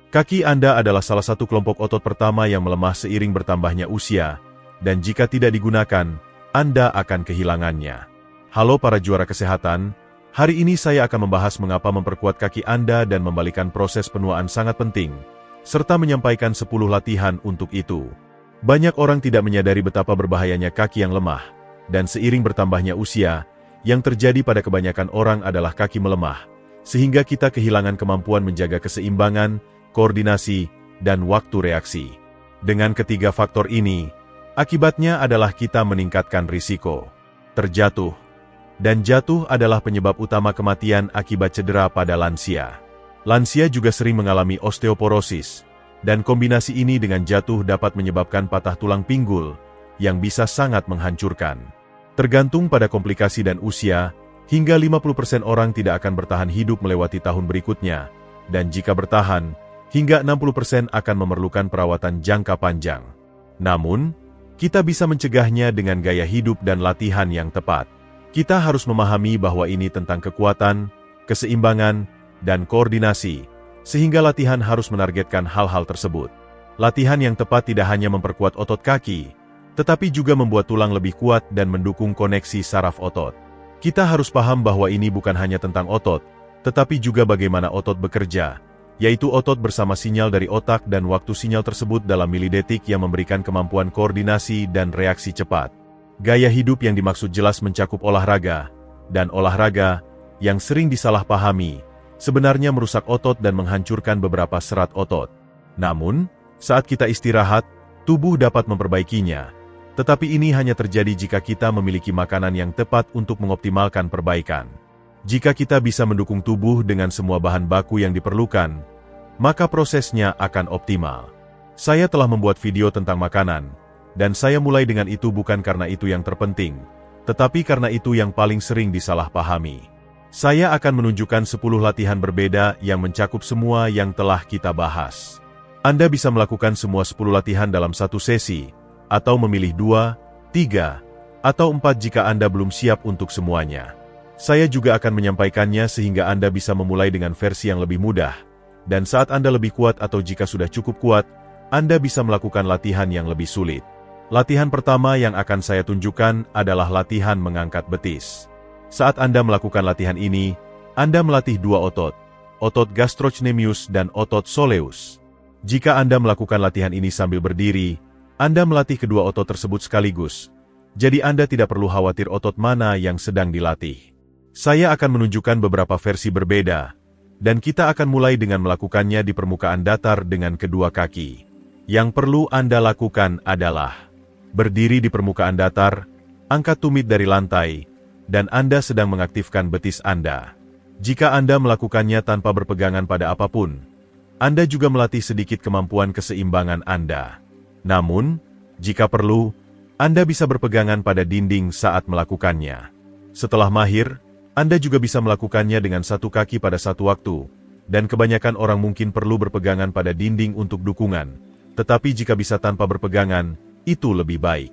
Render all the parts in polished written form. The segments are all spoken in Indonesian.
Kaki Anda adalah salah satu kelompok otot pertama yang melemah seiring bertambahnya usia, dan jika tidak digunakan, Anda akan kehilangannya. Halo para juara kesehatan, hari ini saya akan membahas mengapa memperkuat kaki Anda dan membalikan proses penuaan sangat penting, serta menyampaikan 10 latihan untuk itu. Banyak orang tidak menyadari betapa berbahayanya kaki yang lemah, dan seiring bertambahnya usia, yang terjadi pada kebanyakan orang adalah kaki melemah, sehingga kita kehilangan kemampuan menjaga keseimbangan, koordinasi, dan waktu reaksi. Dengan ketiga faktor ini, akibatnya adalah kita meningkatkan risiko terjatuh, dan jatuh adalah penyebab utama kematian akibat cedera pada lansia. Lansia juga sering mengalami osteoporosis, dan kombinasi ini dengan jatuh dapat menyebabkan patah tulang pinggul, yang bisa sangat menghancurkan. Tergantung pada komplikasi dan usia, hingga 50% orang tidak akan bertahan hidup melewati tahun berikutnya, dan jika bertahan, hingga 60% akan memerlukan perawatan jangka panjang. Namun, kita bisa mencegahnya dengan gaya hidup dan latihan yang tepat. Kita harus memahami bahwa ini tentang kekuatan, keseimbangan, dan koordinasi, sehingga latihan harus menargetkan hal-hal tersebut. Latihan yang tepat tidak hanya memperkuat otot kaki, tetapi juga membuat tulang lebih kuat dan mendukung koneksi saraf otot. Kita harus paham bahwa ini bukan hanya tentang otot, tetapi juga bagaimana otot bekerja, yaitu otot bersama sinyal dari otak dan waktu sinyal tersebut dalam milidetik yang memberikan kemampuan koordinasi dan reaksi cepat. Gaya hidup yang dimaksud jelas mencakup olahraga, dan olahraga yang sering disalahpahami, sebenarnya merusak otot dan menghancurkan beberapa serat otot. Namun, saat kita istirahat, tubuh dapat memperbaikinya, tetapi ini hanya terjadi jika kita memiliki makanan yang tepat untuk mengoptimalkan perbaikan. Jika kita bisa mendukung tubuh dengan semua bahan baku yang diperlukan, maka prosesnya akan optimal. Saya telah membuat video tentang makanan, dan saya mulai dengan itu bukan karena itu yang terpenting, tetapi karena itu yang paling sering disalahpahami. Saya akan menunjukkan 10 latihan berbeda yang mencakup semua yang telah kita bahas. Anda bisa melakukan semua 10 latihan dalam satu sesi, atau memilih 2, 3, atau 4 jika Anda belum siap untuk semuanya. Saya juga akan menyampaikannya sehingga Anda bisa memulai dengan versi yang lebih mudah, dan saat Anda lebih kuat atau jika sudah cukup kuat, Anda bisa melakukan latihan yang lebih sulit. Latihan pertama yang akan saya tunjukkan adalah latihan mengangkat betis. Saat Anda melakukan latihan ini, Anda melatih dua otot, otot gastrocnemius dan otot soleus. Jika Anda melakukan latihan ini sambil berdiri, Anda melatih kedua otot tersebut sekaligus, jadi Anda tidak perlu khawatir otot mana yang sedang dilatih. Saya akan menunjukkan beberapa versi berbeda, dan kita akan mulai dengan melakukannya di permukaan datar dengan kedua kaki. Yang perlu Anda lakukan adalah berdiri di permukaan datar, angkat tumit dari lantai, dan Anda sedang mengaktifkan betis Anda. Jika Anda melakukannya tanpa berpegangan pada apapun, Anda juga melatih sedikit kemampuan keseimbangan Anda. Namun, jika perlu, Anda bisa berpegangan pada dinding saat melakukannya. Setelah mahir, Anda juga bisa melakukannya dengan satu kaki pada satu waktu, dan kebanyakan orang mungkin perlu berpegangan pada dinding untuk dukungan, tetapi jika bisa tanpa berpegangan, itu lebih baik.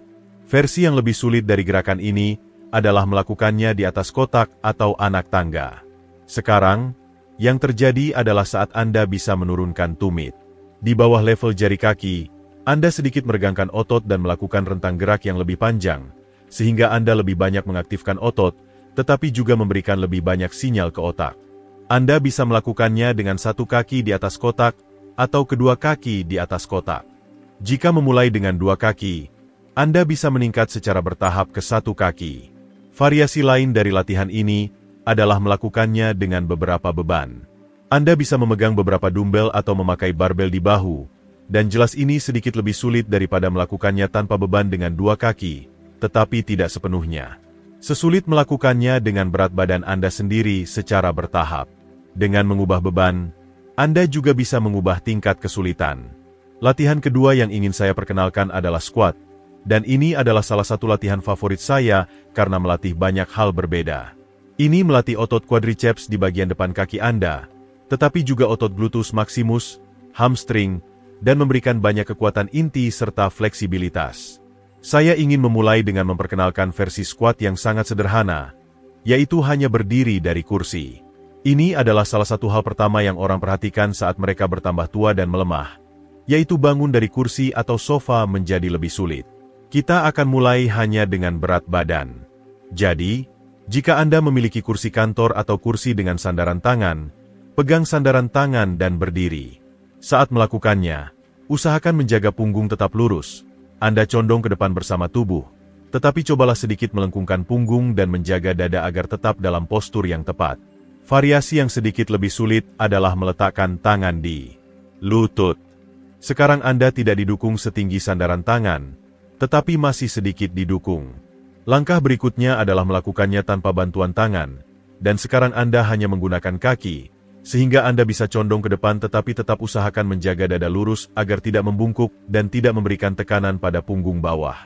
Versi yang lebih sulit dari gerakan ini adalah melakukannya di atas kotak atau anak tangga. Sekarang, yang terjadi adalah saat Anda bisa menurunkan tumit. Di bawah level jari kaki, Anda sedikit meregangkan otot dan melakukan rentang gerak yang lebih panjang, sehingga Anda lebih banyak mengaktifkan otot, tetapi juga memberikan lebih banyak sinyal ke otak. Anda bisa melakukannya dengan satu kaki di atas kotak, atau kedua kaki di atas kotak. Jika memulai dengan dua kaki, Anda bisa meningkat secara bertahap ke satu kaki. Variasi lain dari latihan ini adalah melakukannya dengan beberapa beban. Anda bisa memegang beberapa dumbbell atau memakai barbel di bahu, dan jelas ini sedikit lebih sulit daripada melakukannya tanpa beban dengan dua kaki, tetapi tidak sepenuhnya. Sesulit melakukannya dengan berat badan Anda sendiri secara bertahap. Dengan mengubah beban, Anda juga bisa mengubah tingkat kesulitan. Latihan kedua yang ingin saya perkenalkan adalah squat, dan ini adalah salah satu latihan favorit saya karena melatih banyak hal berbeda. Ini melatih otot quadriceps di bagian depan kaki Anda, tetapi juga otot gluteus maximus, hamstring, dan memberikan banyak kekuatan inti serta fleksibilitas. Saya ingin memulai dengan memperkenalkan versi squat yang sangat sederhana, yaitu hanya berdiri dari kursi. Ini adalah salah satu hal pertama yang orang perhatikan saat mereka bertambah tua dan melemah, yaitu bangun dari kursi atau sofa menjadi lebih sulit. Kita akan mulai hanya dengan berat badan. Jadi, jika Anda memiliki kursi kantor atau kursi dengan sandaran tangan, pegang sandaran tangan dan berdiri. Saat melakukannya, usahakan menjaga punggung tetap lurus. Anda condong ke depan bersama tubuh, tetapi cobalah sedikit melengkungkan punggung dan menjaga dada agar tetap dalam postur yang tepat. Variasi yang sedikit lebih sulit adalah meletakkan tangan di lutut. Sekarang Anda tidak didukung setinggi sandaran tangan, tetapi masih sedikit didukung. Langkah berikutnya adalah melakukannya tanpa bantuan tangan, dan sekarang Anda hanya menggunakan kaki, sehingga Anda bisa condong ke depan tetapi tetap usahakan menjaga dada lurus agar tidak membungkuk dan tidak memberikan tekanan pada punggung bawah.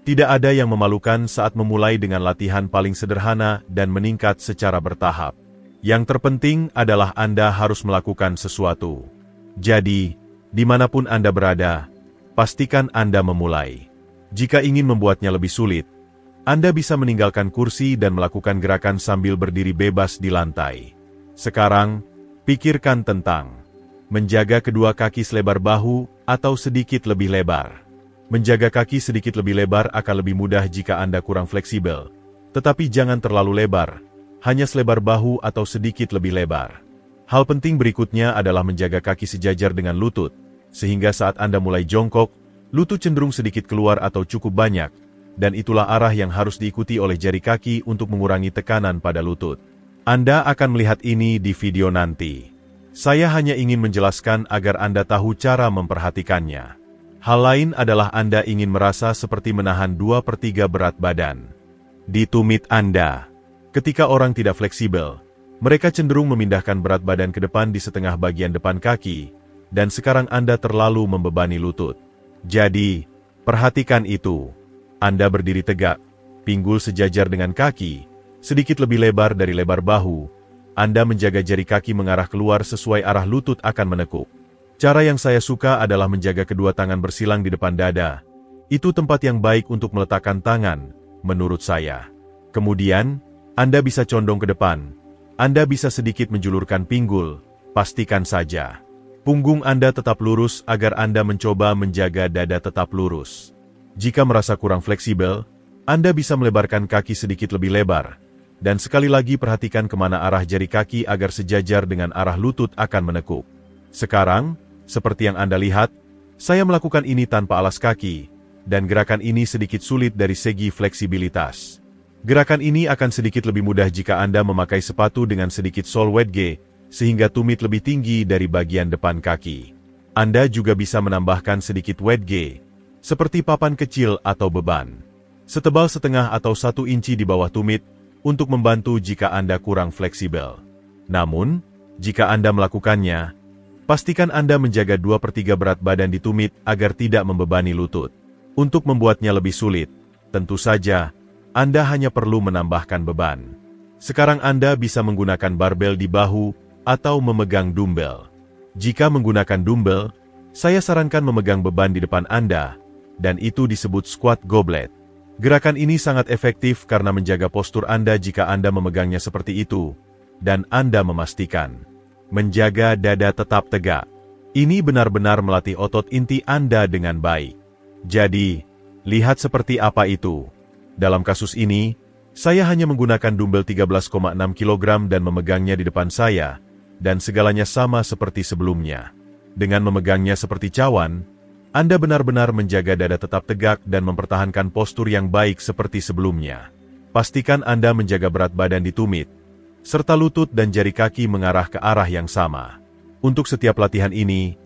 Tidak ada yang memalukan saat memulai dengan latihan paling sederhana dan meningkat secara bertahap. Yang terpenting adalah Anda harus melakukan sesuatu. Jadi, dimanapun Anda berada, pastikan Anda memulai. Jika ingin membuatnya lebih sulit, Anda bisa meninggalkan kursi dan melakukan gerakan sambil berdiri bebas di lantai. Sekarang, pikirkan tentang menjaga kedua kaki selebar bahu atau sedikit lebih lebar. Menjaga kaki sedikit lebih lebar akan lebih mudah jika Anda kurang fleksibel, tetapi jangan terlalu lebar. Hanya selebar bahu atau sedikit lebih lebar. Hal penting berikutnya adalah menjaga kaki sejajar dengan lutut, sehingga saat Anda mulai jongkok, lutut cenderung sedikit keluar atau cukup banyak, dan itulah arah yang harus diikuti oleh jari kaki untuk mengurangi tekanan pada lutut. Anda akan melihat ini di video nanti. Saya hanya ingin menjelaskan agar Anda tahu cara memperhatikannya. Hal lain adalah Anda ingin merasa seperti menahan 2/3 berat badan di tumit Anda. Ketika orang tidak fleksibel, mereka cenderung memindahkan berat badan ke depan di setengah bagian depan kaki, dan sekarang Anda terlalu membebani lutut. Jadi, perhatikan itu. Anda berdiri tegak, pinggul sejajar dengan kaki, sedikit lebih lebar dari lebar bahu. Anda menjaga jari kaki mengarah keluar sesuai arah lutut akan menekuk. Cara yang saya suka adalah menjaga kedua tangan bersilang di depan dada. Itu tempat yang baik untuk meletakkan tangan, menurut saya. Kemudian, Anda bisa condong ke depan. Anda bisa sedikit menjulurkan pinggul, pastikan saja. Punggung Anda tetap lurus agar Anda mencoba menjaga dada tetap lurus. Jika merasa kurang fleksibel, Anda bisa melebarkan kaki sedikit lebih lebar. Dan sekali lagi perhatikan kemana arah jari kaki agar sejajar dengan arah lutut akan menekuk. Sekarang, seperti yang Anda lihat, saya melakukan ini tanpa alas kaki, dan gerakan ini sedikit sulit dari segi fleksibilitas. Gerakan ini akan sedikit lebih mudah jika Anda memakai sepatu dengan sedikit sol wedge, sehingga tumit lebih tinggi dari bagian depan kaki. Anda juga bisa menambahkan sedikit wedge, seperti papan kecil atau beban, setebal setengah atau 1 inci di bawah tumit, untuk membantu jika Anda kurang fleksibel. Namun, jika Anda melakukannya, pastikan Anda menjaga 2/3 berat badan di tumit agar tidak membebani lutut. Untuk membuatnya lebih sulit, tentu saja, Anda hanya perlu menambahkan beban. Sekarang Anda bisa menggunakan barbel di bahu atau memegang dumbbell. Jika menggunakan dumbbell, saya sarankan memegang beban di depan Anda, dan itu disebut squat goblet. Gerakan ini sangat efektif karena menjaga postur Anda jika Anda memegangnya seperti itu, dan Anda memastikan menjaga dada tetap tegak. Ini benar-benar melatih otot inti Anda dengan baik. Jadi, lihat seperti apa itu. Dalam kasus ini, saya hanya menggunakan dumbbell 13,6 kg dan memegangnya di depan saya, dan segalanya sama seperti sebelumnya. Dengan memegangnya seperti cawan, Anda benar-benar menjaga dada tetap tegak dan mempertahankan postur yang baik seperti sebelumnya. Pastikan Anda menjaga berat badan di tumit, serta lutut dan jari kaki mengarah ke arah yang sama. Untuk setiap latihan ini,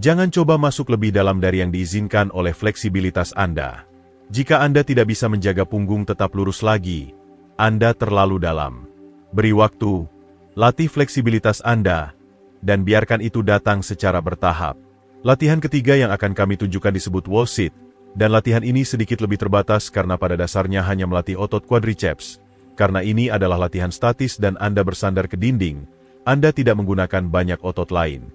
jangan coba masuk lebih dalam dari yang diizinkan oleh fleksibilitas Anda. Jika Anda tidak bisa menjaga punggung tetap lurus lagi, Anda terlalu dalam. Beri waktu, latih fleksibilitas Anda, dan biarkan itu datang secara bertahap. Latihan ketiga yang akan kami tunjukkan disebut wall sit, dan latihan ini sedikit lebih terbatas karena pada dasarnya hanya melatih otot quadriceps. Karena ini adalah latihan statis dan Anda bersandar ke dinding, Anda tidak menggunakan banyak otot lain.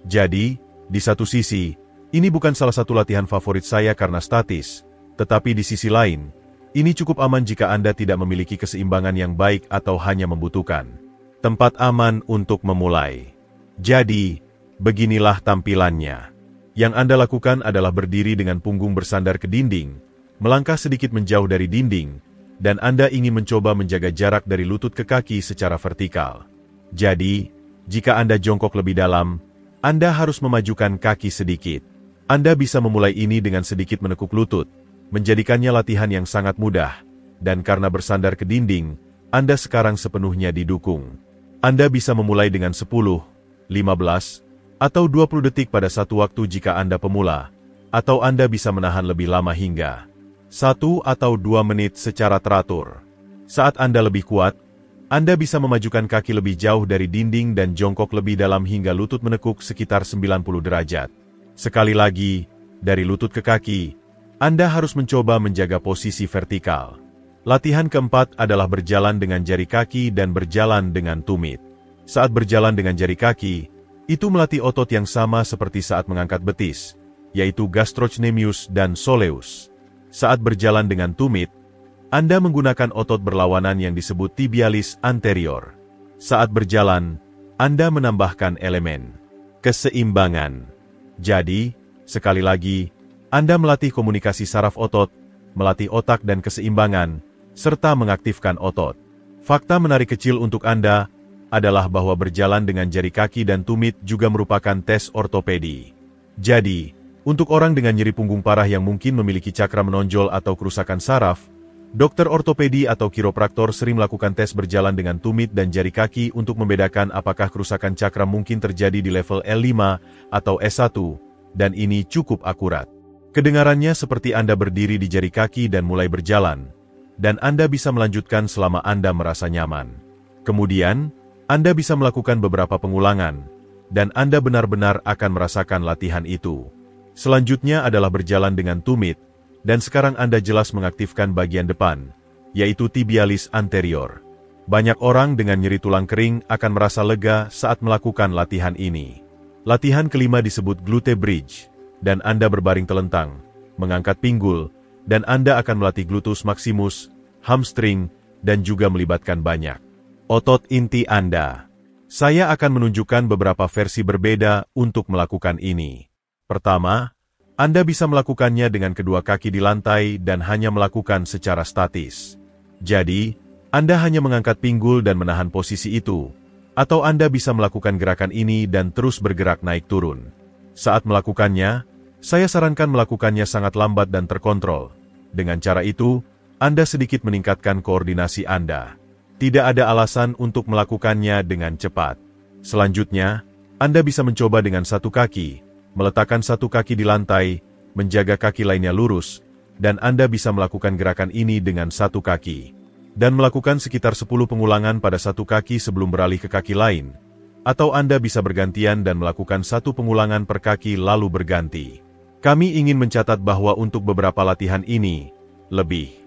Jadi, di satu sisi, ini bukan salah satu latihan favorit saya karena statis, tetapi di sisi lain, ini cukup aman jika Anda tidak memiliki keseimbangan yang baik atau hanya membutuhkan Tempat aman untuk memulai. Jadi, beginilah tampilannya. Yang Anda lakukan adalah berdiri dengan punggung bersandar ke dinding, melangkah sedikit menjauh dari dinding, dan Anda ingin mencoba menjaga jarak dari lutut ke kaki secara vertikal. Jadi, jika Anda jongkok lebih dalam, Anda harus memajukan kaki sedikit. Anda bisa memulai ini dengan sedikit menekuk lutut, menjadikannya latihan yang sangat mudah, dan karena bersandar ke dinding, Anda sekarang sepenuhnya didukung. Anda bisa memulai dengan 10, 15, atau 20 detik pada satu waktu jika Anda pemula, atau Anda bisa menahan lebih lama hingga 1 atau 2 menit secara teratur. Saat Anda lebih kuat, Anda bisa memajukan kaki lebih jauh dari dinding dan jongkok lebih dalam hingga lutut menekuk sekitar 90 derajat. Sekali lagi, dari lutut ke kaki, Anda harus mencoba menjaga posisi vertikal. Latihan keempat adalah berjalan dengan jari kaki dan berjalan dengan tumit. Saat berjalan dengan jari kaki, itu melatih otot yang sama seperti saat mengangkat betis, yaitu gastrocnemius dan soleus. Saat berjalan dengan tumit, Anda menggunakan otot berlawanan yang disebut tibialis anterior. Saat berjalan, Anda menambahkan elemen keseimbangan. Jadi, sekali lagi, Anda melatih komunikasi saraf otot, melatih otak dan keseimbangan, serta mengaktifkan otot. Fakta menarik kecil untuk Anda adalah bahwa berjalan dengan jari kaki dan tumit juga merupakan tes ortopedi. Jadi, untuk orang dengan nyeri punggung parah yang mungkin memiliki cakra menonjol atau kerusakan saraf, dokter ortopedi atau kiropraktor sering melakukan tes berjalan dengan tumit dan jari kaki untuk membedakan apakah kerusakan cakra mungkin terjadi di level L5 atau S1, dan ini cukup akurat. Kedengarannya seperti Anda berdiri di jari kaki dan mulai berjalan, dan Anda bisa melanjutkan selama Anda merasa nyaman. Kemudian, Anda bisa melakukan beberapa pengulangan, dan Anda benar-benar akan merasakan latihan itu. Selanjutnya adalah berjalan dengan tumit, dan sekarang Anda jelas mengaktifkan bagian depan, yaitu tibialis anterior. Banyak orang dengan nyeri tulang kering akan merasa lega saat melakukan latihan ini. Latihan kelima disebut glute bridge, dan Anda berbaring telentang, mengangkat pinggul, dan Anda akan melatih gluteus maximus, hamstring, dan juga melibatkan banyak otot inti Anda. Saya akan menunjukkan beberapa versi berbeda untuk melakukan ini. Pertama, Anda bisa melakukannya dengan kedua kaki di lantai dan hanya melakukan secara statis. Jadi, Anda hanya mengangkat pinggul dan menahan posisi itu, atau Anda bisa melakukan gerakan ini dan terus bergerak naik turun. Saat melakukannya, saya sarankan melakukannya sangat lambat dan terkontrol. Dengan cara itu, Anda sedikit meningkatkan koordinasi Anda. Tidak ada alasan untuk melakukannya dengan cepat. Selanjutnya, Anda bisa mencoba dengan satu kaki, meletakkan satu kaki di lantai, menjaga kaki lainnya lurus, dan Anda bisa melakukan gerakan ini dengan satu kaki. Dan melakukan sekitar 10 pengulangan pada satu kaki sebelum beralih ke kaki lain. Atau Anda bisa bergantian dan melakukan satu pengulangan per kaki lalu berganti. Kami ingin mencatat bahwa untuk beberapa latihan ini, lebih.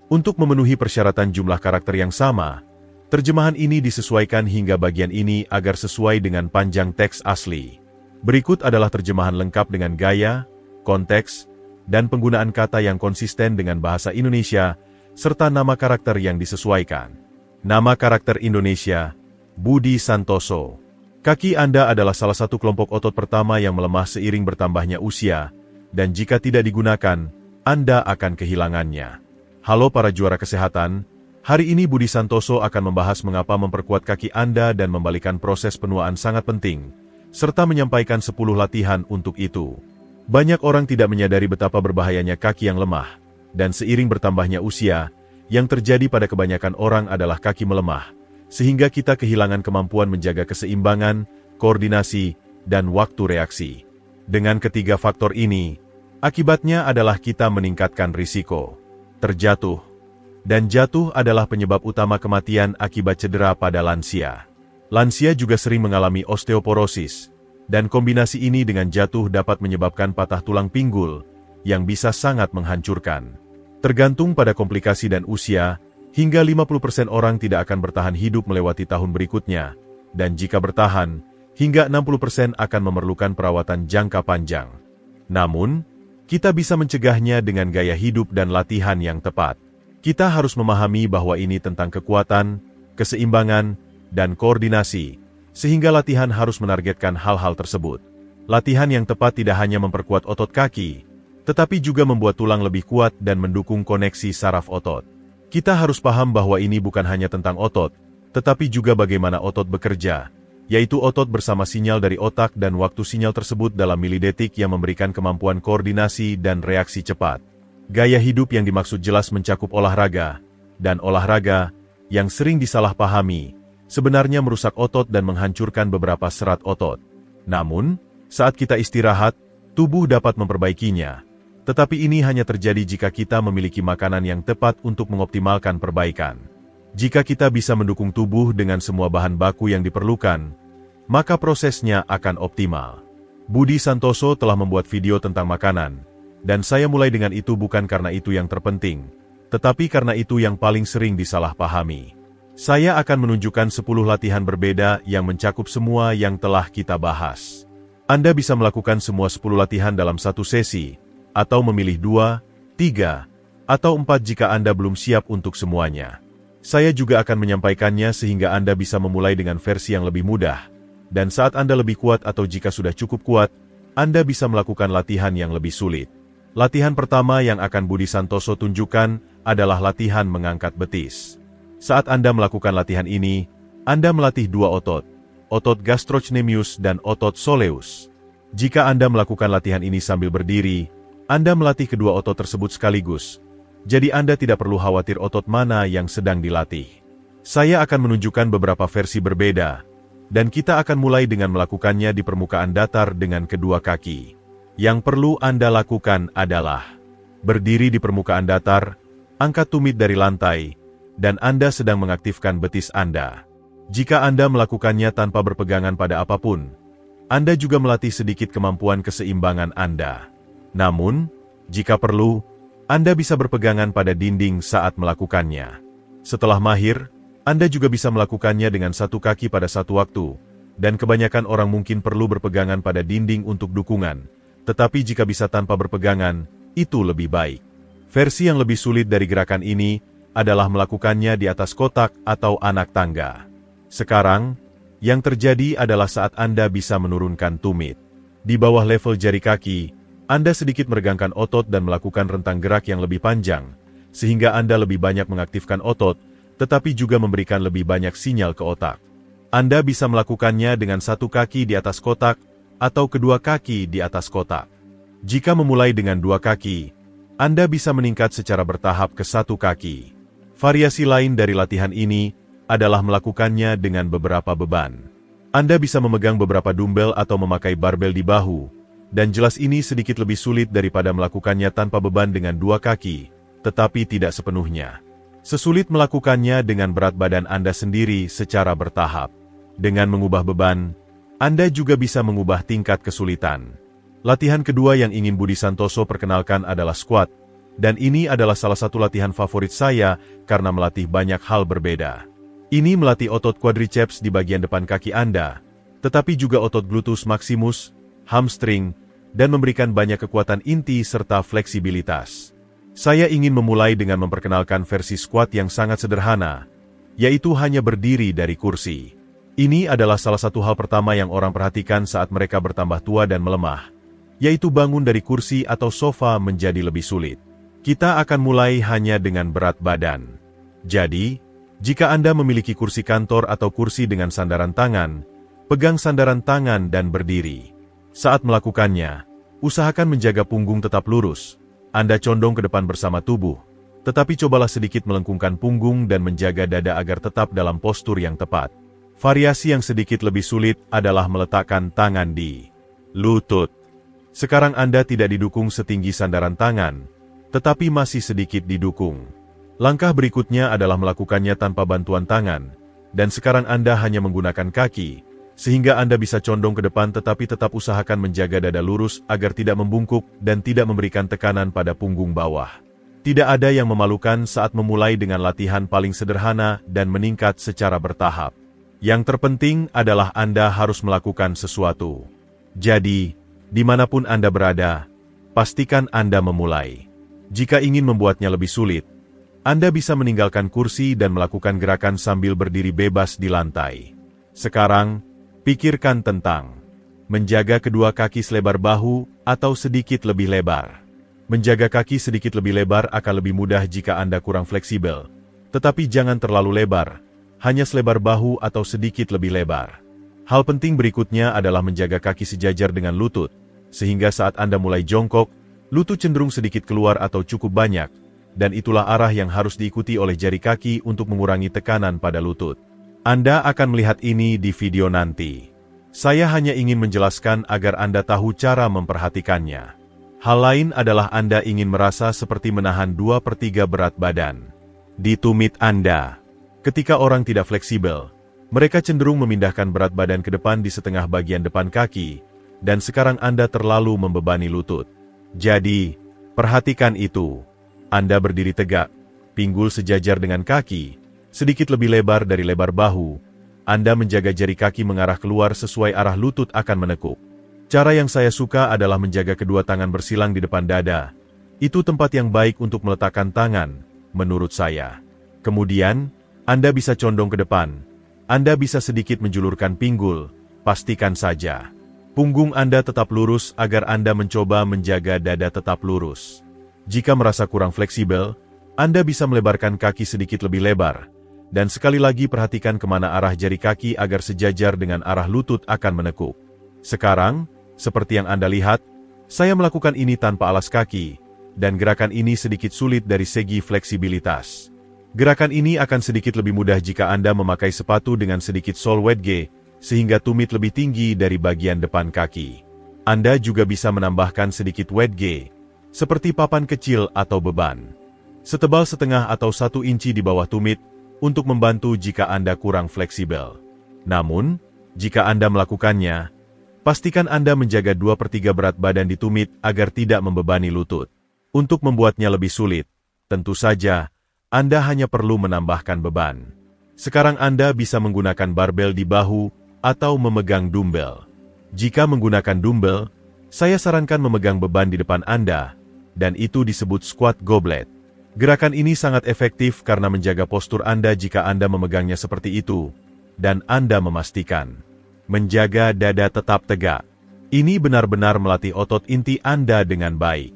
Untuk memenuhi persyaratan jumlah karakter yang sama, terjemahan ini disesuaikan hingga bagian ini agar sesuai dengan panjang teks asli. Berikut adalah terjemahan lengkap dengan gaya, konteks, dan penggunaan kata yang konsisten dengan bahasa Indonesia, serta nama karakter yang disesuaikan. Nama karakter Indonesia, Budi Santoso. Kaki Anda adalah salah satu kelompok otot pertama yang melemah seiring bertambahnya usia, dan jika tidak digunakan, Anda akan kehilangannya. Halo para juara kesehatan, hari ini Budi Santoso akan membahas mengapa memperkuat kaki Anda dan membalikan proses penuaan sangat penting, serta menyampaikan 10 latihan untuk itu. Banyak orang tidak menyadari betapa berbahayanya kaki yang lemah, dan seiring bertambahnya usia, yang terjadi pada kebanyakan orang adalah kaki melemah, sehingga kita kehilangan kemampuan menjaga keseimbangan, koordinasi, dan waktu reaksi. Dengan ketiga faktor ini, akibatnya adalah kita meningkatkan risiko terjatuh, dan jatuh adalah penyebab utama kematian akibat cedera pada lansia. Lansia juga sering mengalami osteoporosis, dan kombinasi ini dengan jatuh dapat menyebabkan patah tulang pinggul, yang bisa sangat menghancurkan. Tergantung pada komplikasi dan usia, hingga 50% orang tidak akan bertahan hidup melewati tahun berikutnya, dan jika bertahan, hingga 60% akan memerlukan perawatan jangka panjang. Namun, kita bisa mencegahnya dengan gaya hidup dan latihan yang tepat. Kita harus memahami bahwa ini tentang kekuatan, keseimbangan, dan koordinasi, sehingga latihan harus menargetkan hal-hal tersebut. Latihan yang tepat tidak hanya memperkuat otot kaki, tetapi juga membuat tulang lebih kuat dan mendukung koneksi saraf otot. Kita harus paham bahwa ini bukan hanya tentang otot, tetapi juga bagaimana otot bekerja, yaitu otot bersama sinyal dari otak dan waktu sinyal tersebut dalam milidetik yang memberikan kemampuan koordinasi dan reaksi cepat. Gaya hidup yang dimaksud jelas mencakup olahraga, dan olahraga yang sering disalahpahami, sebenarnya merusak otot dan menghancurkan beberapa serat otot. Namun, saat kita istirahat, tubuh dapat memperbaikinya. Tetapi ini hanya terjadi jika kita memiliki makanan yang tepat untuk mengoptimalkan perbaikan. Jika kita bisa mendukung tubuh dengan semua bahan baku yang diperlukan, maka prosesnya akan optimal. Budi Santoso telah membuat video tentang makanan, dan saya mulai dengan itu bukan karena itu yang terpenting, tetapi karena itu yang paling sering disalahpahami. Saya akan menunjukkan 10 latihan berbeda yang mencakup semua yang telah kita bahas. Anda bisa melakukan semua 10 latihan dalam satu sesi, atau memilih 2, 3, atau 4 jika Anda belum siap untuk semuanya. Saya juga akan menyampaikannya sehingga Anda bisa memulai dengan versi yang lebih mudah, dan saat Anda lebih kuat atau jika sudah cukup kuat, Anda bisa melakukan latihan yang lebih sulit. Latihan pertama yang akan Budi Santoso tunjukkan adalah latihan mengangkat betis. Saat Anda melakukan latihan ini, Anda melatih 2 otot, otot gastrocnemius dan otot soleus. Jika Anda melakukan latihan ini sambil berdiri, Anda melatih kedua otot tersebut sekaligus. Jadi Anda tidak perlu khawatir otot mana yang sedang dilatih. Saya akan menunjukkan beberapa versi berbeda, dan kita akan mulai dengan melakukannya di permukaan datar dengan kedua kaki. Yang perlu Anda lakukan adalah berdiri di permukaan datar, angkat tumit dari lantai, dan Anda sedang mengaktifkan betis Anda. Jika Anda melakukannya tanpa berpegangan pada apapun, Anda juga melatih sedikit kemampuan keseimbangan Anda. Namun, jika perlu, Anda bisa berpegangan pada dinding saat melakukannya. Setelah mahir, Anda juga bisa melakukannya dengan satu kaki pada satu waktu, dan kebanyakan orang mungkin perlu berpegangan pada dinding untuk dukungan, tetapi jika bisa tanpa berpegangan, itu lebih baik. Versi yang lebih sulit dari gerakan ini adalah melakukannya di atas kotak atau anak tangga. Sekarang, yang terjadi adalah saat Anda bisa menurunkan tumit. Di bawah level jari kaki, Anda sedikit meregangkan otot dan melakukan rentang gerak yang lebih panjang, sehingga Anda lebih banyak mengaktifkan otot, tetapi juga memberikan lebih banyak sinyal ke otak. Anda bisa melakukannya dengan satu kaki di atas kotak, atau kedua kaki di atas kotak. Jika memulai dengan 2 kaki, Anda bisa meningkat secara bertahap ke 1 kaki. Variasi lain dari latihan ini adalah melakukannya dengan beberapa beban. Anda bisa memegang beberapa dumbbell atau memakai barbel di bahu, dan jelas ini sedikit lebih sulit daripada melakukannya tanpa beban dengan 2 kaki, tetapi tidak sepenuhnya. Sesulit melakukannya dengan berat badan Anda sendiri secara bertahap. Dengan mengubah beban, Anda juga bisa mengubah tingkat kesulitan. Latihan kedua yang ingin Budi Santoso perkenalkan adalah squat, dan ini adalah salah satu latihan favorit saya karena melatih banyak hal berbeda. Ini melatih otot quadriceps di bagian depan kaki Anda, tetapi juga otot gluteus maximus, hamstring, dan memberikan banyak kekuatan inti serta fleksibilitas. Saya ingin memulai dengan memperkenalkan versi squat yang sangat sederhana, yaitu hanya berdiri dari kursi. Ini adalah salah satu hal pertama yang orang perhatikan saat mereka bertambah tua dan melemah, yaitu bangun dari kursi atau sofa menjadi lebih sulit. Kita akan mulai hanya dengan berat badan. Jadi, jika Anda memiliki kursi kantor atau kursi dengan sandaran tangan, pegang sandaran tangan dan berdiri. Saat melakukannya, usahakan menjaga punggung tetap lurus. Anda condong ke depan bersama tubuh, tetapi cobalah sedikit melengkungkan punggung dan menjaga dada agar tetap dalam postur yang tepat. Variasi yang sedikit lebih sulit adalah meletakkan tangan di lutut. Sekarang Anda tidak didukung setinggi sandaran tangan, tetapi masih sedikit didukung. Langkah berikutnya adalah melakukannya tanpa bantuan tangan, dan sekarang Anda hanya menggunakan kaki, sehingga Anda bisa condong ke depan tetapi tetap usahakan menjaga dada lurus agar tidak membungkuk dan tidak memberikan tekanan pada punggung bawah. Tidak ada yang memalukan saat memulai dengan latihan paling sederhana dan meningkat secara bertahap. Yang terpenting adalah Anda harus melakukan sesuatu. Jadi, dimanapun Anda berada, pastikan Anda memulai. Jika ingin membuatnya lebih sulit, Anda bisa meninggalkan kursi dan melakukan gerakan sambil berdiri bebas di lantai. Sekarang, pikirkan tentang menjaga kedua kaki selebar bahu atau sedikit lebih lebar. Menjaga kaki sedikit lebih lebar akan lebih mudah jika Anda kurang fleksibel. Tetapi jangan terlalu lebar, hanya selebar bahu atau sedikit lebih lebar. Hal penting berikutnya adalah menjaga kaki sejajar dengan lutut, sehingga saat Anda mulai jongkok, lutut cenderung sedikit keluar atau cukup banyak, dan itulah arah yang harus diikuti oleh jari kaki untuk mengurangi tekanan pada lutut. Anda akan melihat ini di video nanti. Saya hanya ingin menjelaskan agar Anda tahu cara memperhatikannya. Hal lain adalah Anda ingin merasa seperti menahan 2/3 berat badan di tumit Anda. Ketika orang tidak fleksibel, mereka cenderung memindahkan berat badan ke depan di setengah bagian depan kaki, dan sekarang Anda terlalu membebani lutut. Jadi, perhatikan itu. Anda berdiri tegak, pinggul sejajar dengan kaki, sedikit lebih lebar dari lebar bahu. Anda menjaga jari kaki mengarah keluar sesuai arah lutut akan menekuk. Cara yang saya suka adalah menjaga kedua tangan bersilang di depan dada. Itu tempat yang baik untuk meletakkan tangan, menurut saya. Kemudian, Anda bisa condong ke depan. Anda bisa sedikit menjulurkan pinggul, pastikan saja punggung Anda tetap lurus agar Anda mencoba menjaga dada tetap lurus. Jika merasa kurang fleksibel, Anda bisa melebarkan kaki sedikit lebih lebar, dan sekali lagi perhatikan kemana arah jari kaki agar sejajar dengan arah lutut akan menekuk. Sekarang, seperti yang Anda lihat, saya melakukan ini tanpa alas kaki, dan gerakan ini sedikit sulit dari segi fleksibilitas. Gerakan ini akan sedikit lebih mudah jika Anda memakai sepatu dengan sedikit sol wedge, sehingga tumit lebih tinggi dari bagian depan kaki. Anda juga bisa menambahkan sedikit wedge, seperti papan kecil atau beban, setebal setengah atau 1 inci di bawah tumit, untuk membantu jika Anda kurang fleksibel. Namun, jika Anda melakukannya, pastikan Anda menjaga 2/3 berat badan di tumit agar tidak membebani lutut. Untuk membuatnya lebih sulit, tentu saja, Anda hanya perlu menambahkan beban. Sekarang Anda bisa menggunakan barbel di bahu atau memegang dumbbell. Jika menggunakan dumbbell, saya sarankan memegang beban di depan Anda, dan itu disebut squat goblet. Gerakan ini sangat efektif karena menjaga postur Anda jika Anda memegangnya seperti itu, dan Anda memastikan menjaga dada tetap tegak. Ini benar-benar melatih otot inti Anda dengan baik.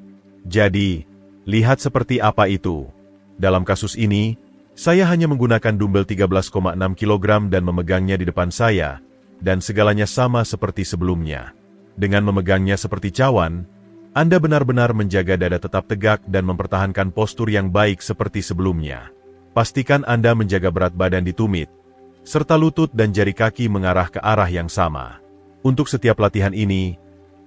Jadi, lihat seperti apa itu. Dalam kasus ini, saya hanya menggunakan dumbbell 13,6 kg dan memegangnya di depan saya, dan segalanya sama seperti sebelumnya. Dengan memegangnya seperti cawan, Anda benar-benar menjaga dada tetap tegak dan mempertahankan postur yang baik seperti sebelumnya. Pastikan Anda menjaga berat badan di tumit, serta lutut dan jari kaki mengarah ke arah yang sama. Untuk setiap latihan ini,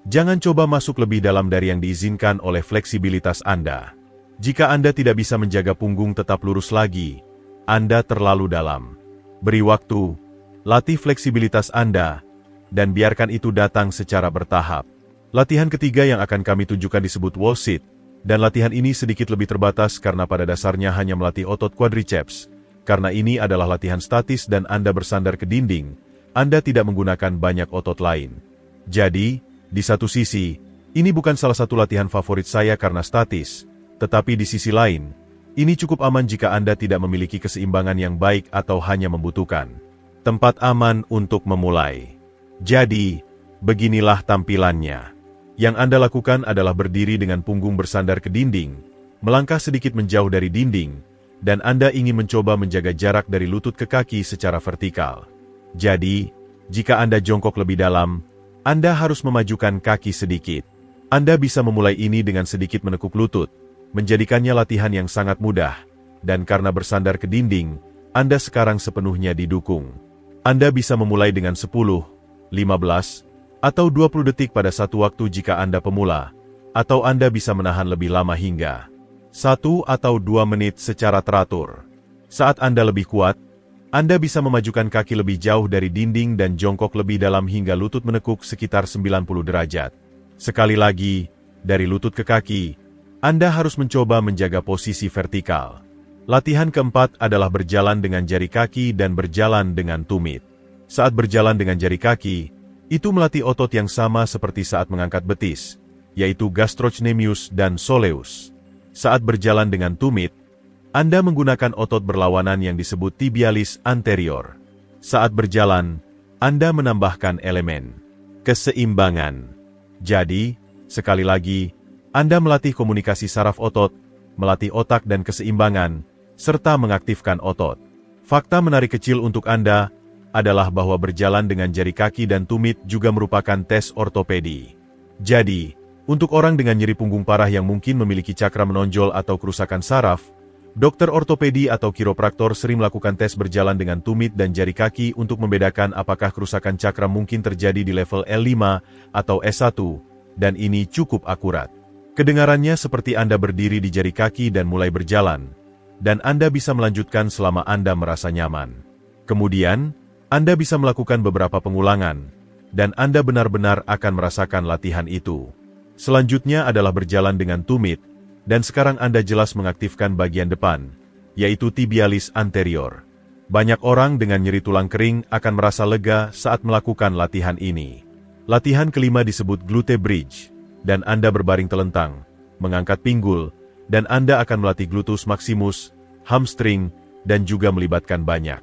jangan coba masuk lebih dalam dari yang diizinkan oleh fleksibilitas Anda. Jika Anda tidak bisa menjaga punggung tetap lurus lagi, Anda terlalu dalam. Beri waktu, latih fleksibilitas Anda, dan biarkan itu datang secara bertahap. Latihan ketiga yang akan kami tunjukkan disebut wall sit, dan latihan ini sedikit lebih terbatas karena pada dasarnya hanya melatih otot quadriceps. Karena ini adalah latihan statis dan Anda bersandar ke dinding, Anda tidak menggunakan banyak otot lain. Jadi, di satu sisi, ini bukan salah satu latihan favorit saya karena statis, tetapi di sisi lain, ini cukup aman jika Anda tidak memiliki keseimbangan yang baik atau hanya membutuhkan tempat aman untuk memulai. Jadi, beginilah tampilannya. Yang Anda lakukan adalah berdiri dengan punggung bersandar ke dinding, melangkah sedikit menjauh dari dinding, dan Anda ingin mencoba menjaga jarak dari lutut ke kaki secara vertikal. Jadi, jika Anda jongkok lebih dalam, Anda harus memajukan kaki sedikit. Anda bisa memulai ini dengan sedikit menekuk lutut, menjadikannya latihan yang sangat mudah, dan karena bersandar ke dinding, Anda sekarang sepenuhnya didukung. Anda bisa memulai dengan 10, 15, atau 20 detik pada satu waktu jika Anda pemula, atau Anda bisa menahan lebih lama hingga 1 atau 2 menit secara teratur. Saat Anda lebih kuat, Anda bisa memajukan kaki lebih jauh dari dinding dan jongkok lebih dalam hingga lutut menekuk sekitar 90 derajat. Sekali lagi, dari lutut ke kaki, Anda harus mencoba menjaga posisi vertikal. Latihan keempat adalah berjalan dengan jari kaki dan berjalan dengan tumit. Saat berjalan dengan jari kaki, itu melatih otot yang sama seperti saat mengangkat betis, yaitu gastrocnemius dan soleus. Saat berjalan dengan tumit, Anda menggunakan otot berlawanan yang disebut tibialis anterior. Saat berjalan, Anda menambahkan elemen keseimbangan. Jadi, sekali lagi, Anda melatih komunikasi saraf otot, melatih otak dan keseimbangan, serta mengaktifkan otot. Fakta menarik kecil untuk Anda adalah bahwa berjalan dengan jari kaki dan tumit juga merupakan tes ortopedi. Jadi, untuk orang dengan nyeri punggung parah yang mungkin memiliki cakra menonjol atau kerusakan saraf, dokter ortopedi atau kiropraktor sering melakukan tes berjalan dengan tumit dan jari kaki untuk membedakan apakah kerusakan cakra mungkin terjadi di level L5 atau S1, dan ini cukup akurat. Kedengarannya seperti Anda berdiri di jari kaki dan mulai berjalan, dan Anda bisa melanjutkan selama Anda merasa nyaman. Kemudian, Anda bisa melakukan beberapa pengulangan, dan Anda benar-benar akan merasakan latihan itu. Selanjutnya adalah berjalan dengan tumit, dan sekarang Anda jelas mengaktifkan bagian depan, yaitu tibialis anterior. Banyak orang dengan nyeri tulang kering akan merasa lega saat melakukan latihan ini. Latihan kelima disebut glute bridge, dan Anda berbaring telentang, mengangkat pinggul, dan Anda akan melatih gluteus maximus, hamstring, dan juga melibatkan banyak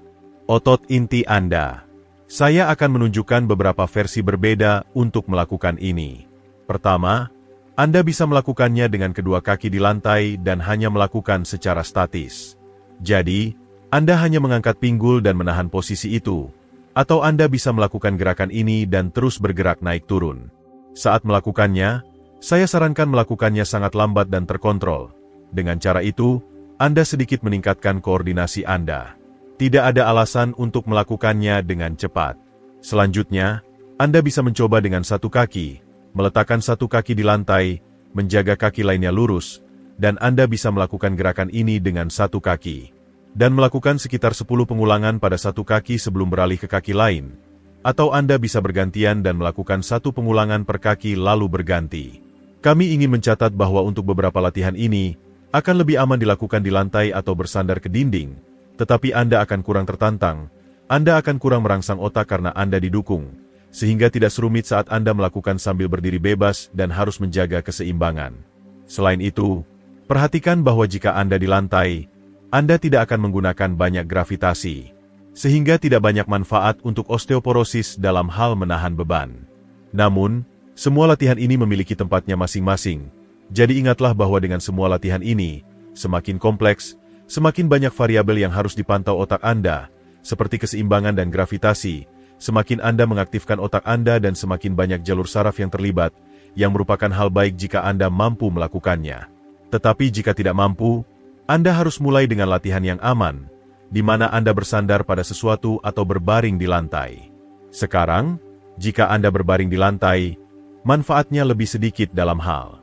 otot inti Anda. Saya akan menunjukkan beberapa versi berbeda untuk melakukan ini. Pertama, Anda bisa melakukannya dengan kedua kaki di lantai dan hanya melakukan secara statis. Jadi, Anda hanya mengangkat pinggul dan menahan posisi itu, atau Anda bisa melakukan gerakan ini dan terus bergerak naik turun. Saat melakukannya, saya sarankan melakukannya sangat lambat dan terkontrol. Dengan cara itu, Anda sedikit meningkatkan koordinasi Anda. Tidak ada alasan untuk melakukannya dengan cepat. Selanjutnya, Anda bisa mencoba dengan satu kaki, meletakkan satu kaki di lantai, menjaga kaki lainnya lurus, dan Anda bisa melakukan gerakan ini dengan satu kaki. Dan melakukan sekitar 10 pengulangan pada satu kaki sebelum beralih ke kaki lain. Atau Anda bisa bergantian dan melakukan satu pengulangan per kaki lalu berganti. Kami ingin mencatat bahwa untuk beberapa latihan ini, akan lebih aman dilakukan di lantai atau bersandar ke dinding, tetapi Anda akan kurang tertantang, Anda akan kurang merangsang otak karena Anda didukung, sehingga tidak serumit saat Anda melakukan sambil berdiri bebas dan harus menjaga keseimbangan. Selain itu, perhatikan bahwa jika Anda di lantai, Anda tidak akan menggunakan banyak gravitasi, sehingga tidak banyak manfaat untuk osteoporosis dalam hal menahan beban. Namun, semua latihan ini memiliki tempatnya masing-masing, jadi ingatlah bahwa dengan semua latihan ini, semakin kompleks, semakin banyak variabel yang harus dipantau otak Anda, seperti keseimbangan dan gravitasi. Semakin Anda mengaktifkan otak Anda dan semakin banyak jalur saraf yang terlibat, yang merupakan hal baik jika Anda mampu melakukannya. Tetapi jika tidak mampu, Anda harus mulai dengan latihan yang aman, di mana Anda bersandar pada sesuatu atau berbaring di lantai. Sekarang, jika Anda berbaring di lantai, manfaatnya lebih sedikit dalam hal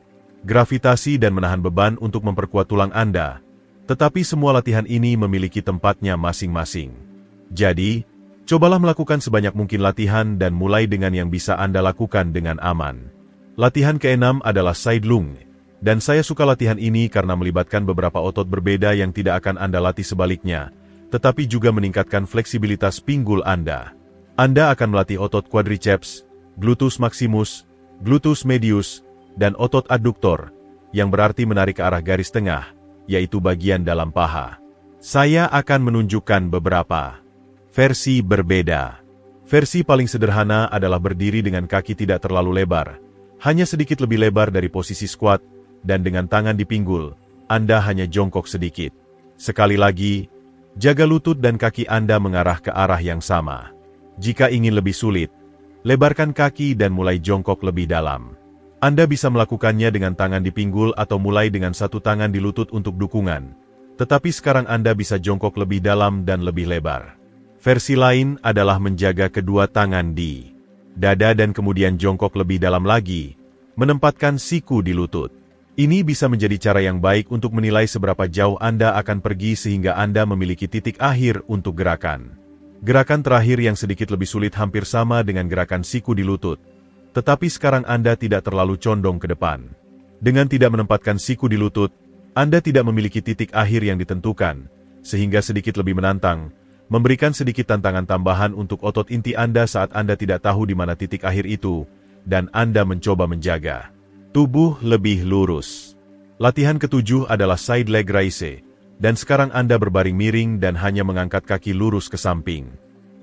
gravitasi dan menahan beban untuk memperkuat tulang Anda, tetapi semua latihan ini memiliki tempatnya masing-masing. Jadi, cobalah melakukan sebanyak mungkin latihan dan mulai dengan yang bisa Anda lakukan dengan aman. Latihan ke-6 adalah side lunge, dan saya suka latihan ini karena melibatkan beberapa otot berbeda yang tidak akan Anda latih sebaliknya, tetapi juga meningkatkan fleksibilitas pinggul Anda. Anda akan melatih otot quadriceps, gluteus maximus, gluteus medius, dan otot adduktor, yang berarti menarik ke arah garis tengah, yaitu bagian dalam paha. Saya akan menunjukkan beberapa versi berbeda. Versi paling sederhana adalah berdiri dengan kaki tidak terlalu lebar, hanya sedikit lebih lebar dari posisi squat, dan dengan tangan di pinggul, Anda hanya jongkok sedikit. Sekali lagi, jaga lutut dan kaki Anda mengarah ke arah yang sama. Jika ingin lebih sulit, lebarkan kaki dan mulai jongkok lebih dalam. Anda bisa melakukannya dengan tangan di pinggul atau mulai dengan satu tangan di lutut untuk dukungan. Tetapi sekarang Anda bisa jongkok lebih dalam dan lebih lebar. Versi lain adalah menjaga kedua tangan di dada dan kemudian jongkok lebih dalam lagi, menempatkan siku di lutut. Ini bisa menjadi cara yang baik untuk menilai seberapa jauh Anda akan pergi sehingga Anda memiliki titik akhir untuk gerakan. Gerakan terakhir yang sedikit lebih sulit hampir sama dengan gerakan siku di lutut. Tetapi sekarang Anda tidak terlalu condong ke depan. Dengan tidak menempatkan siku di lutut, Anda tidak memiliki titik akhir yang ditentukan, sehingga sedikit lebih menantang, memberikan sedikit tantangan tambahan untuk otot inti Anda saat Anda tidak tahu di mana titik akhir itu, dan Anda mencoba menjaga tubuh lebih lurus. Latihan ketujuh adalah side leg raise, dan sekarang Anda berbaring miring dan hanya mengangkat kaki lurus ke samping.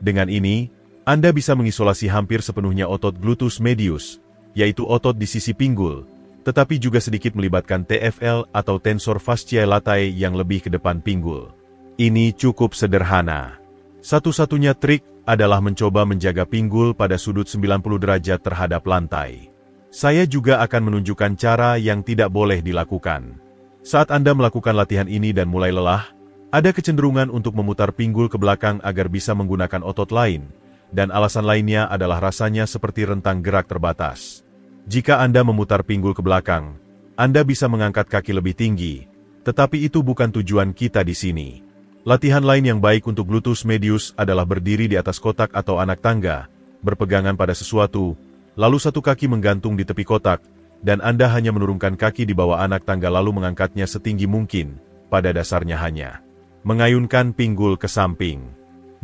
Dengan ini, Anda bisa mengisolasi hampir sepenuhnya otot gluteus medius, yaitu otot di sisi pinggul, tetapi juga sedikit melibatkan TFL atau tensor fasciae latae yang lebih ke depan pinggul. Ini cukup sederhana. Satu-satunya trik adalah mencoba menjaga pinggul pada sudut 90 derajat terhadap lantai. Saya juga akan menunjukkan cara yang tidak boleh dilakukan. Saat Anda melakukan latihan ini dan mulai lelah, ada kecenderungan untuk memutar pinggul ke belakang agar bisa menggunakan otot lain, dan alasan lainnya adalah rasanya seperti rentang gerak terbatas. Jika Anda memutar pinggul ke belakang, Anda bisa mengangkat kaki lebih tinggi, tetapi itu bukan tujuan kita di sini. Latihan lain yang baik untuk gluteus medius adalah berdiri di atas kotak atau anak tangga, berpegangan pada sesuatu, lalu satu kaki menggantung di tepi kotak, dan Anda hanya menurunkan kaki di bawah anak tangga lalu mengangkatnya setinggi mungkin, pada dasarnya hanya mengayunkan pinggul ke samping.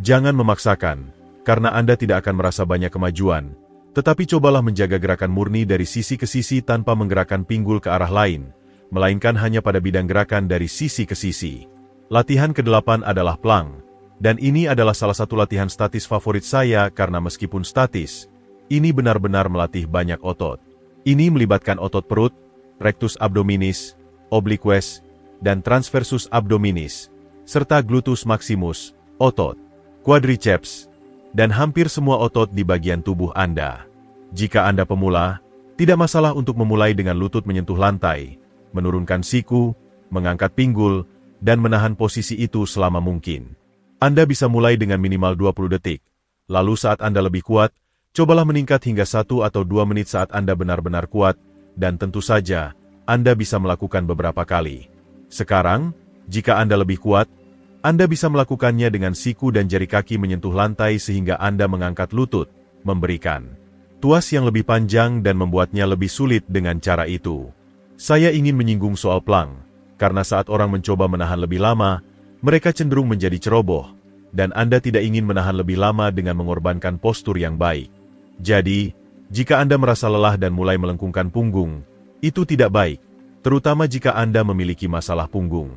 Jangan memaksakan, karena Anda tidak akan merasa banyak kemajuan, tetapi cobalah menjaga gerakan murni dari sisi ke sisi tanpa menggerakkan pinggul ke arah lain, melainkan hanya pada bidang gerakan dari sisi ke sisi. Latihan ke-8 adalah plank, dan ini adalah salah satu latihan statis favorit saya karena meskipun statis, ini benar-benar melatih banyak otot. Ini melibatkan otot perut, rectus abdominis, obliques, dan transversus abdominis, serta gluteus maximus, otot quadriceps, dan hampir semua otot di bagian tubuh Anda. Jika Anda pemula, tidak masalah untuk memulai dengan lutut menyentuh lantai, menurunkan siku, mengangkat pinggul, dan menahan posisi itu selama mungkin. Anda bisa mulai dengan minimal 20 detik, lalu saat Anda lebih kuat, cobalah meningkat hingga 1 atau 2 menit saat Anda benar-benar kuat, dan tentu saja, Anda bisa melakukan beberapa kali. Sekarang, jika Anda lebih kuat, Anda bisa melakukannya dengan siku dan jari kaki menyentuh lantai sehingga Anda mengangkat lutut, memberikan tuas yang lebih panjang dan membuatnya lebih sulit dengan cara itu. Saya ingin menyinggung soal plank, karena saat orang mencoba menahan lebih lama, mereka cenderung menjadi ceroboh, dan Anda tidak ingin menahan lebih lama dengan mengorbankan postur yang baik. Jadi, jika Anda merasa lelah dan mulai melengkungkan punggung, itu tidak baik, terutama jika Anda memiliki masalah punggung.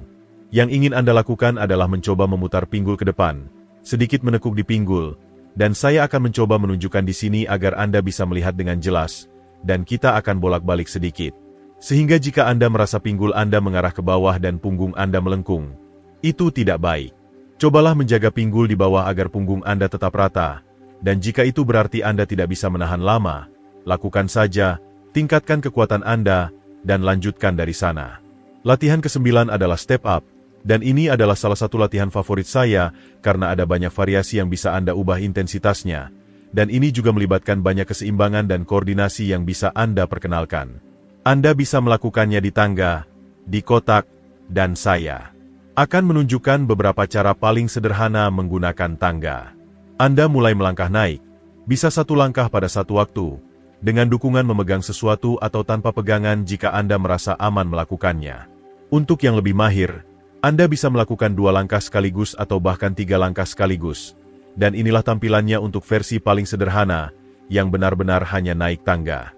Yang ingin Anda lakukan adalah mencoba memutar pinggul ke depan, sedikit menekuk di pinggul, dan saya akan mencoba menunjukkan di sini agar Anda bisa melihat dengan jelas, dan kita akan bolak-balik sedikit. Sehingga jika Anda merasa pinggul Anda mengarah ke bawah dan punggung Anda melengkung, itu tidak baik. Cobalah menjaga pinggul di bawah agar punggung Anda tetap rata, dan jika itu berarti Anda tidak bisa menahan lama, lakukan saja, tingkatkan kekuatan Anda, dan lanjutkan dari sana. Latihan ke-9 adalah step up, dan ini adalah salah satu latihan favorit saya karena ada banyak variasi yang bisa Anda ubah intensitasnya, dan ini juga melibatkan banyak keseimbangan dan koordinasi yang bisa Anda perkenalkan. Anda bisa melakukannya di tangga, di kotak, dan saya akan menunjukkan beberapa cara paling sederhana menggunakan tangga. Anda mulai melangkah naik, bisa satu langkah pada satu waktu, dengan dukungan memegang sesuatu atau tanpa pegangan jika Anda merasa aman melakukannya. Untuk yang lebih mahir, Anda bisa melakukan 2 langkah sekaligus atau bahkan 3 langkah sekaligus, dan inilah tampilannya untuk versi paling sederhana, yang benar-benar hanya naik tangga.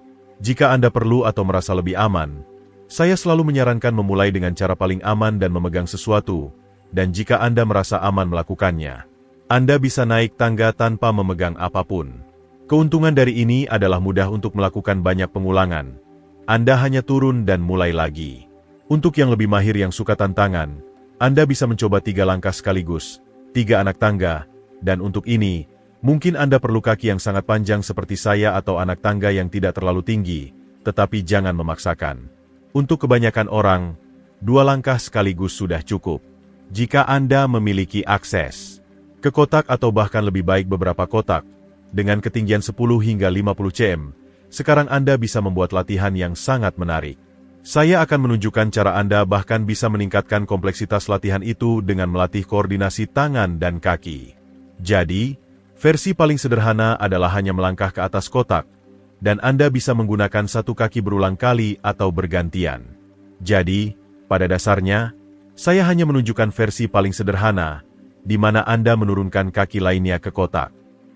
Jika Anda perlu atau merasa lebih aman, saya selalu menyarankan memulai dengan cara paling aman dan memegang sesuatu, dan jika Anda merasa aman melakukannya, Anda bisa naik tangga tanpa memegang apapun. Keuntungan dari ini adalah mudah untuk melakukan banyak pengulangan. Anda hanya turun dan mulai lagi. Untuk yang lebih mahir yang suka tantangan, Anda bisa mencoba 3 langkah sekaligus, 3 anak tangga, dan untuk ini, mungkin Anda perlu kaki yang sangat panjang seperti saya atau anak tangga yang tidak terlalu tinggi, tetapi jangan memaksakan. Untuk kebanyakan orang, 2 langkah sekaligus sudah cukup. Jika Anda memiliki akses ke kotak atau bahkan lebih baik beberapa kotak, dengan ketinggian 10 hingga 50 cm, sekarang Anda bisa membuat latihan yang sangat menarik. Saya akan menunjukkan cara Anda bahkan bisa meningkatkan kompleksitas latihan itu dengan melatih koordinasi tangan dan kaki. Jadi, versi paling sederhana adalah hanya melangkah ke atas kotak, dan Anda bisa menggunakan satu kaki berulang kali atau bergantian. Jadi, pada dasarnya, saya hanya menunjukkan versi paling sederhana, di mana Anda menurunkan kaki lainnya ke kotak.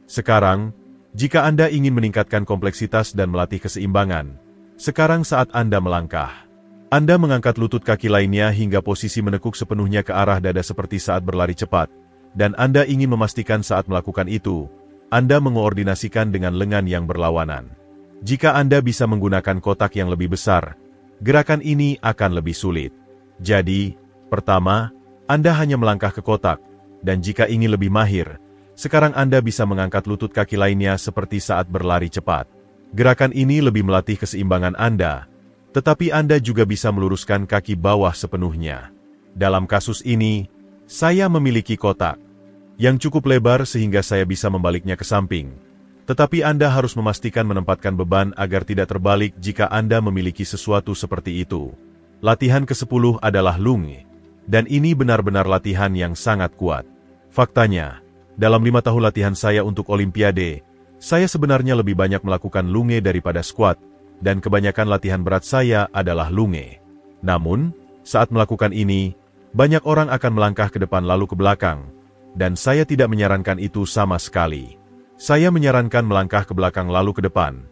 Sekarang, jika Anda ingin meningkatkan kompleksitas dan melatih keseimbangan, sekarang saat Anda melangkah. Anda mengangkat lutut kaki lainnya hingga posisi menekuk sepenuhnya ke arah dada seperti saat berlari cepat, dan Anda ingin memastikan saat melakukan itu, Anda mengoordinasikan dengan lengan yang berlawanan. Jika Anda bisa menggunakan kotak yang lebih besar, gerakan ini akan lebih sulit. Jadi, pertama, Anda hanya melangkah ke kotak, dan jika ingin lebih mahir, sekarang Anda bisa mengangkat lutut kaki lainnya seperti saat berlari cepat. Gerakan ini lebih melatih keseimbangan Anda, tetapi Anda juga bisa meluruskan kaki bawah sepenuhnya. Dalam kasus ini, saya memiliki kotak yang cukup lebar sehingga saya bisa membaliknya ke samping. Tetapi Anda harus memastikan menempatkan beban agar tidak terbalik jika Anda memiliki sesuatu seperti itu. Latihan ke-10 adalah lunge, dan ini benar-benar latihan yang sangat kuat. Faktanya, dalam 5 tahun latihan saya untuk Olimpiade, saya sebenarnya lebih banyak melakukan lunge daripada squat, dan kebanyakan latihan berat saya adalah lunge. Namun, saat melakukan ini, banyak orang akan melangkah ke depan lalu ke belakang, dan saya tidak menyarankan itu sama sekali. Saya menyarankan melangkah ke belakang lalu ke depan,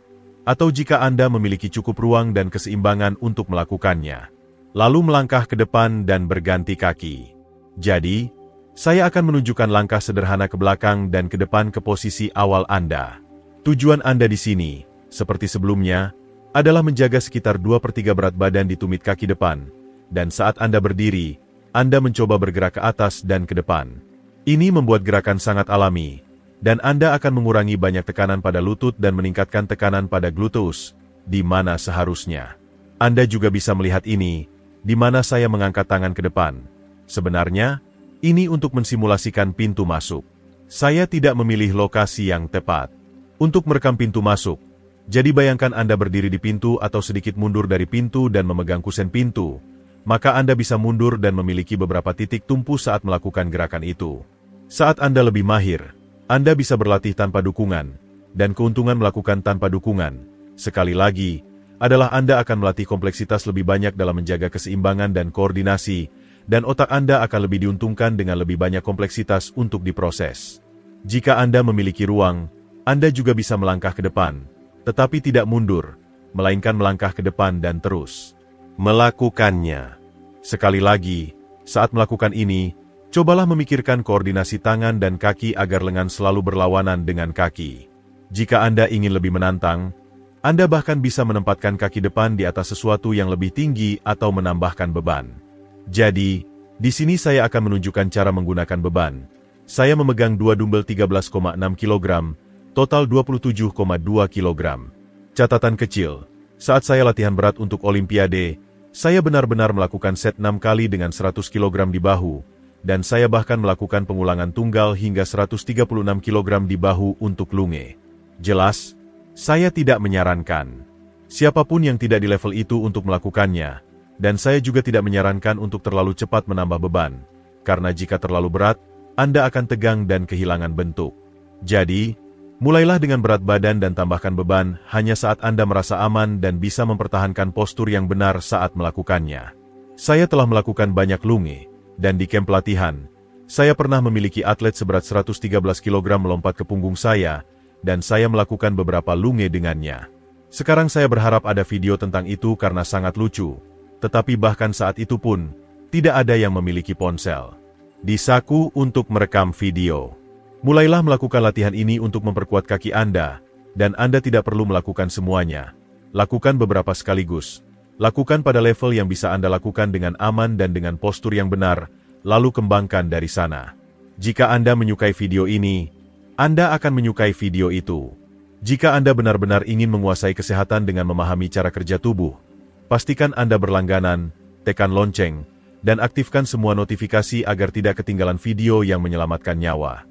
atau jika Anda memiliki cukup ruang dan keseimbangan untuk melakukannya, lalu melangkah ke depan dan berganti kaki. Jadi, saya akan menunjukkan langkah sederhana ke belakang dan ke depan ke posisi awal Anda. Tujuan Anda di sini, seperti sebelumnya, adalah menjaga sekitar 2/3 berat badan di tumit kaki depan, dan saat Anda berdiri, Anda mencoba bergerak ke atas dan ke depan. Ini membuat gerakan sangat alami, dan Anda akan mengurangi banyak tekanan pada lutut dan meningkatkan tekanan pada gluteus, di mana seharusnya. Anda juga bisa melihat ini, di mana saya mengangkat tangan ke depan. Sebenarnya, ini untuk mensimulasikan pintu masuk. Saya tidak memilih lokasi yang tepat untuk merekam pintu masuk. Jadi bayangkan Anda berdiri di pintu atau sedikit mundur dari pintu dan memegang kusen pintu, maka Anda bisa mundur dan memiliki beberapa titik tumpu saat melakukan gerakan itu. Saat Anda lebih mahir, Anda bisa berlatih tanpa dukungan, dan keuntungan melakukan tanpa dukungan, sekali lagi, adalah Anda akan melatih kompleksitas lebih banyak dalam menjaga keseimbangan dan koordinasi, dan otak Anda akan lebih diuntungkan dengan lebih banyak kompleksitas untuk diproses. Jika Anda memiliki ruang, Anda juga bisa melangkah ke depan, tetapi tidak mundur, melainkan melangkah ke depan dan terus melakukannya. Sekali lagi, saat melakukan ini, cobalah memikirkan koordinasi tangan dan kaki agar lengan selalu berlawanan dengan kaki. Jika Anda ingin lebih menantang, Anda bahkan bisa menempatkan kaki depan di atas sesuatu yang lebih tinggi atau menambahkan beban. Jadi, di sini saya akan menunjukkan cara menggunakan beban. Saya memegang 2 dumbbell 13,6 kg, total 27,2 kg. Catatan kecil, saat saya latihan berat untuk Olimpiade, saya benar-benar melakukan set 6 kali dengan 100 kg di bahu, dan saya bahkan melakukan pengulangan tunggal hingga 136 kg di bahu untuk lunge. Jelas, saya tidak menyarankan siapapun yang tidak di level itu untuk melakukannya, dan saya juga tidak menyarankan untuk terlalu cepat menambah beban, karena jika terlalu berat, Anda akan tegang dan kehilangan bentuk. Jadi, mulailah dengan berat badan dan tambahkan beban hanya saat Anda merasa aman dan bisa mempertahankan postur yang benar saat melakukannya. Saya telah melakukan banyak lunge, dan di camp pelatihan, saya pernah memiliki atlet seberat 113 kg melompat ke punggung saya, dan saya melakukan beberapa lunge dengannya. Sekarang saya berharap ada video tentang itu karena sangat lucu, tetapi bahkan saat itu pun, tidak ada yang memiliki ponsel di saku untuk merekam video. Mulailah melakukan latihan ini untuk memperkuat kaki Anda, dan Anda tidak perlu melakukan semuanya. Lakukan beberapa sekaligus. Lakukan pada level yang bisa Anda lakukan dengan aman dan dengan postur yang benar, lalu kembangkan dari sana. Jika Anda menyukai video ini, Anda akan menyukai video itu. Jika Anda benar-benar ingin menguasai kesehatan dengan memahami cara kerja tubuh, pastikan Anda berlangganan, tekan lonceng, dan aktifkan semua notifikasi agar tidak ketinggalan video yang menyelamatkan nyawa.